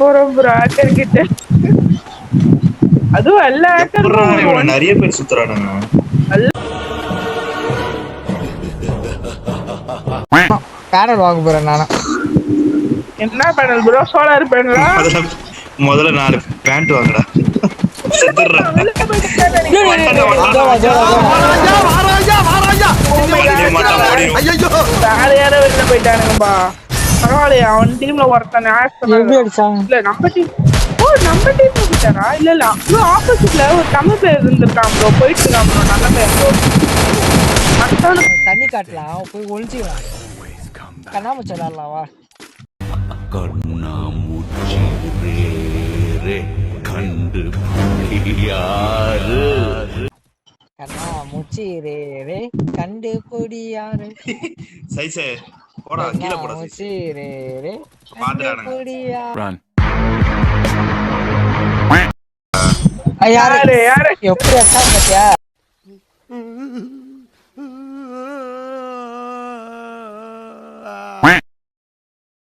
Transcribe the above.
போறோம் bro hacker கிட்ட. அதுவும் எல்லா எப்புட்றா ஹேக்கரும் இவன நிறைய பேர் சுத்துறானுங்க. பேனல் வாங்க போறேன் நானா. என்ன பேனல் ப்ரோ? சோலார் பேனலா? முதல்ல 4 பேண்ட் வாங்குடா. செத்துறா. வெளில போயிட்டு நினைக்கிறேன். வேற யாரோ வெளில போயிட்டானுங்கப்பா. பரவாயில்லையா அவன் டீம்ல ஒருத்தன் எப்படி அடிச்சான்? இல்ல நம்ம டீம். ஓ நம்ம டீம் போயிட்டாரா? இல்ல இல்ல ப்ரோ ஆப்போசிட்ல ஒரு தமிழ் பிளேயர் இருந்திருக்கான் ப்ரோ. போயிட்டு இருக்கான் ப்ரோ. நல்ல பிளேயர் ப்ரோ. தண்ணி காட்டலாம் போய் ஒளிஞ்சிக்கலாம். கண்ணாமூச்சி விளாடலாம் வா. கண்ணாமூச்சி ரே கண்டு யாரு கண்ணாமூச்சி ரே கண்டு பொடி யாரு சைஸே போடா கீழ போடா மூச்சி ரே பாத்துறானுங்க. பொடி run யாரு யாரு எப்படி அடிச்சா பாத்தியா?